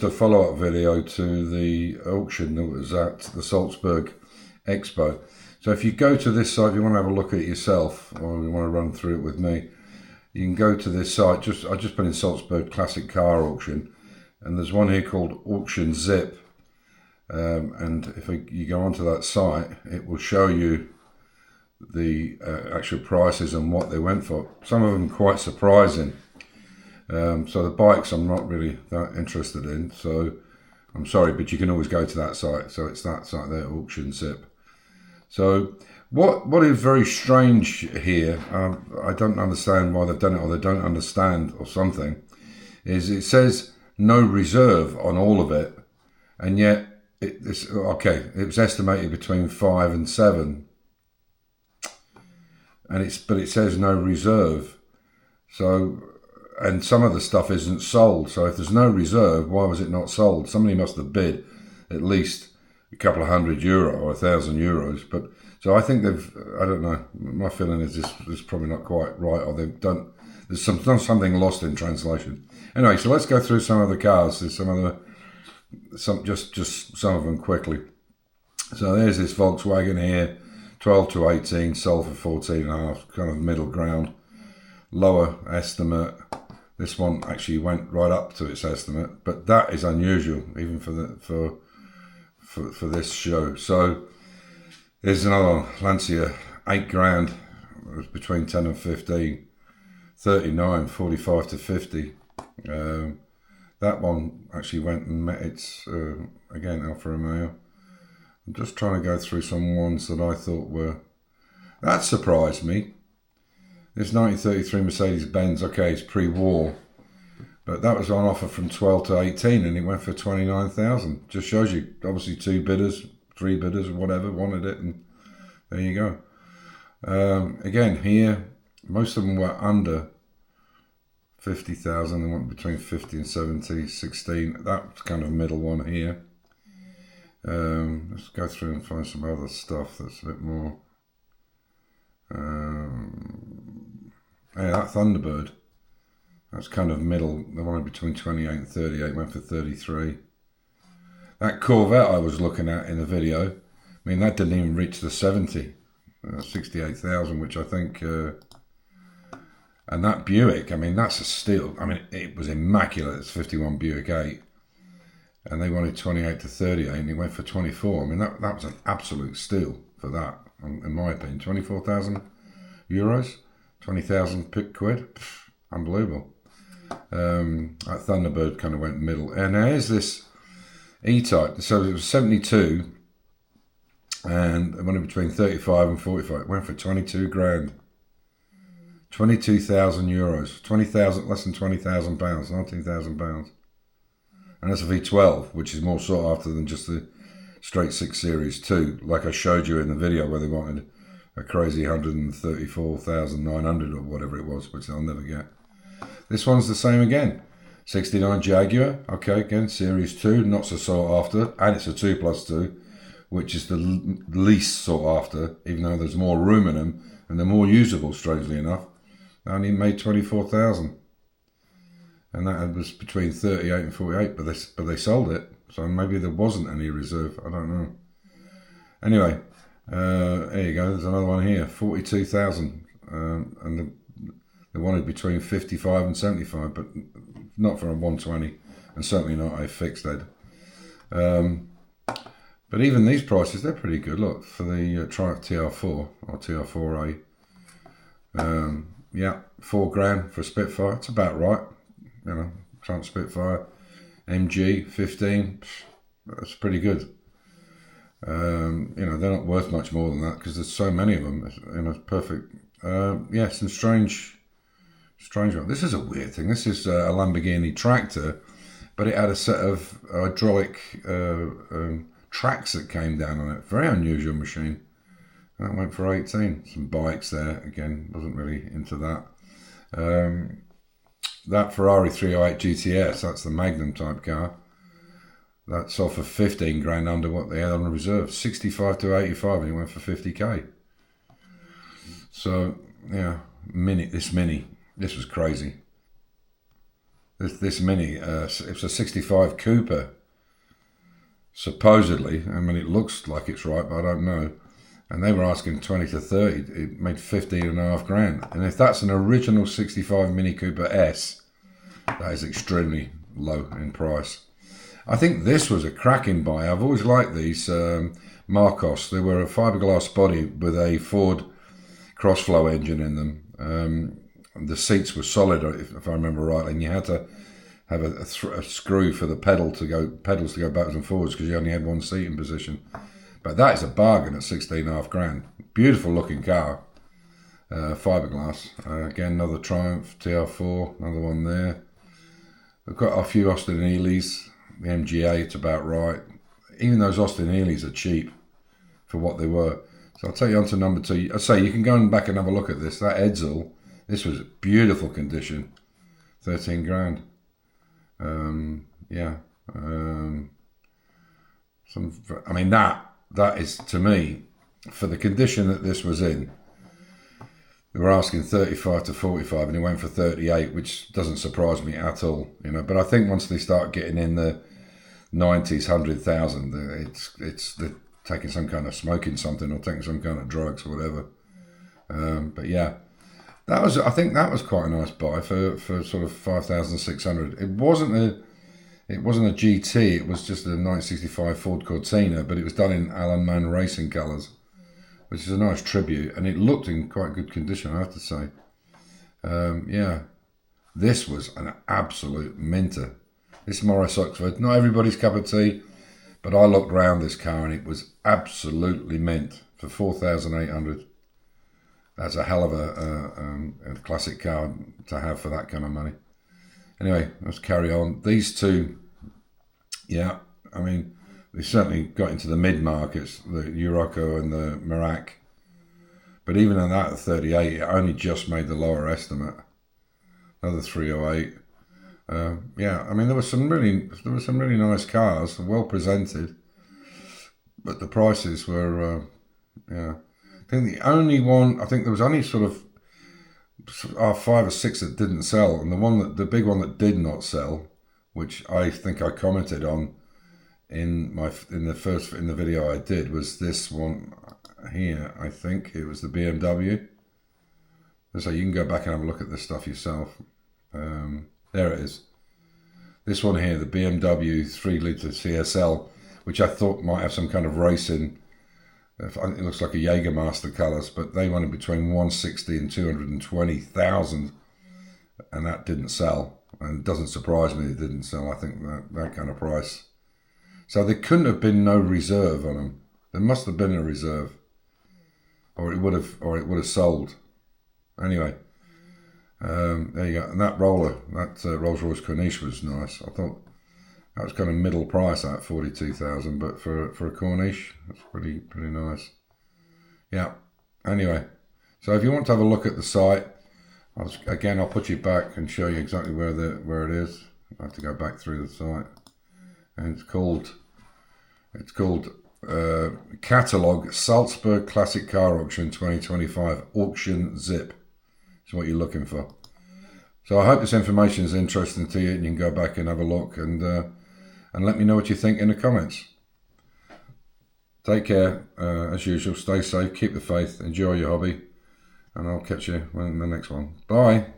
A follow-up video to the auction that was at the Salzburg Expo. So if you go to this site, if you want to have a look at it yourself, or you want to run through it with me, you can go to this site. I just put in Salzburg Classic Car Auction, and there's one here called Auction Zip. And if you go onto that site, it will show you the actual prices and what they went for. Some of them quite surprising. So the bikes I'm not really that interested in, so I'm sorry, but you can always go to that site. So it's that site there, Auction Zip. So what is very strange here, I don't understand why they've done it, or they don't understand or something, is it says no reserve on all of it, and yet it's okay. It was estimated between 5 and 7, and but it says no reserve. So. And some of the stuff isn't sold. So if there's no reserve, why was it not sold? Somebody must have bid at least a couple of €100 or €1,000. But so I think I don't know. My feeling is this is probably not quite right, or they've done. There's something lost in translation. Anyway, so let's go through some of the cars. There's just some of them quickly. So there's this Volkswagen here, 12 to 18, sold for 14.5, kind of middle ground, lower estimate. This one actually went right up to its estimate, but that is unusual even for this show. So there's another one, Lancia, 8 grand. It was between 10 and 15, 39, 45 to 50. That one actually went and met its again, Alfa Romeo. I'm just trying to go through some ones that I thought that surprised me. This 1933 Mercedes-Benz, okay, it's pre-war, but that was on offer from 12 to 18, and it went for 29,000. Just shows you, obviously 2 bidders, 3 bidders, or whatever, wanted it, and there you go. Again, here, most of them were under 50,000. They went between 50 and 70, 16. That's kind of middle one here. Let's go through and find some other stuff that's a bit more. Yeah, that Thunderbird, that's kind of middle. The one between 28 and 38 went for 33. That Corvette I was looking at in the video, I mean, that didn't even reach the 70, 68,000, which I think, and that Buick, I mean, that's a steal. I mean, it was immaculate. It's 51 Buick 8, and they wanted 28 to 38, and it went for 24. I mean, that was an absolute steal for that, in my opinion. 24,000 euros. 20,000 quid, unbelievable. That Thunderbird kind of went middle. And here's this E-Type. So it was 72, and it went in between 35 and 45. It went for 22 grand. 22,000 euros. 20,000, less than 20,000 pounds, 19,000 pounds. And that's a V12, which is more sought after than just the straight 6 Series 2, like I showed you in the video where they wanted a crazy 134,900 or whatever it was, which I'll never get. This one's the same again. 69 Jaguar, okay, again, Series 2, not so sought after, and it's a 2+2, which is the least sought after, even though there's more room in them, and they're more usable, strangely enough. They only made 24,000. And that was between 38 and 48, but they sold it, so maybe there wasn't any reserve, I don't know. Anyway, there you go, there's another one here, 42,000, and they wanted between 55 and 75, but not for a 120, and certainly not a fixed head. But even these prices, they're pretty good. Look, for the Triumph TR4 or TR4A, yeah, 4 grand for a Spitfire, it's about right, you know, Triumph Spitfire, MG 15, that's pretty good. You know, they're not worth much more than that because there's so many of them. You know, perfect. Yeah, some strange one. This is a weird thing. This is a Lamborghini tractor, but it had a set of hydraulic tracks that came down on it. Very unusual machine. That went for 18. Some bikes there. Again, wasn't really into that. That Ferrari 308 GTS, that's the Magnum type car. That's off of 15 grand under what they had on the reserve. 65 to 85, and it went for 50k. So, yeah, this was crazy. this Mini. It's a 65 Cooper, supposedly. I mean, it looks like it's right, but I don't know. And they were asking 20 to 30. It made 15.5 grand. And if that's an original 65 Mini Cooper S, that is extremely low in price. I think this was a cracking buy. I've always liked these Marcos. They were a fiberglass body with a Ford Crossflow engine in them. The seats were solid, if I remember right, and you had to have a screw for the pedals to go backwards and forwards because you only had one seat in position. But that is a bargain at 16.5 grand. Beautiful looking car. Fiberglass. Again, another Triumph TR4, another one there. I've got a few Austin Healey's. The MGA, it's about right. Even those Austin Healey's are cheap for what they were. So I'll take you on to number 2. I say you can go back and have a look at this. That Edsel, this was beautiful condition. 13 grand. Yeah. I mean, that is, to me, for the condition that this was in, they were asking 35 to 45 and it went for 38, which doesn't surprise me at all, you know. But I think once they start getting in the 90s, 100,000, it's they're taking some kind of smoking something or taking some kind of drugs or whatever. But yeah, I think that was quite a nice buy for sort of 5,600. It wasn't a GT. It was just a 1965 Ford Cortina, but it was done in Alan Mann racing colours, which is a nice tribute, and it looked in quite good condition, I have to say. Yeah, this was an absolute minter. This Morris Oxford, not everybody's cup of tea, but I looked round this car and it was absolutely mint for 4,800. That's a hell of a classic car to have for that kind of money. Anyway, let's carry on. These two, yeah, I mean, they certainly got into the mid-markets, the Uroko and the Merak. But even on that at 38, it only just made the lower estimate. Another 308. Yeah, I mean, there were some really nice cars, well presented, but the prices were, yeah. I think there was only sort of 5 or 6 that didn't sell, and the big one that did not sell, which I think I commented on in the video I did, was this one here. I think it was the BMW. So you can go back and have a look at this stuff yourself. There it is. This one here, the BMW 3-litre CSL, which I thought might have some kind of racing. It looks like a Jägermeister colours, but they went in between 160 and 220,000, and that didn't sell. And it doesn't surprise me it didn't sell. I think that kind of price. So there couldn't have been no reserve on them. There must have been a reserve, or it would have sold. Anyway, there you go. And that Rolls-Royce Corniche was nice. I thought that was kind of middle price at 42,000, but for a Corniche, that's pretty nice. Yeah. Anyway, so if you want to have a look at the site, I'll put you back and show you exactly where it is. I have to go back through the site, and it's called Catalog Salzburg Classic Car Auction 2025 Auction Zip. Is what you're looking for. So I hope this information is interesting to you, and you can go back and have a look and let me know what you think in the comments. Take care, as usual. Stay safe, keep the faith, enjoy your hobby, and I'll catch you in the next one. Bye.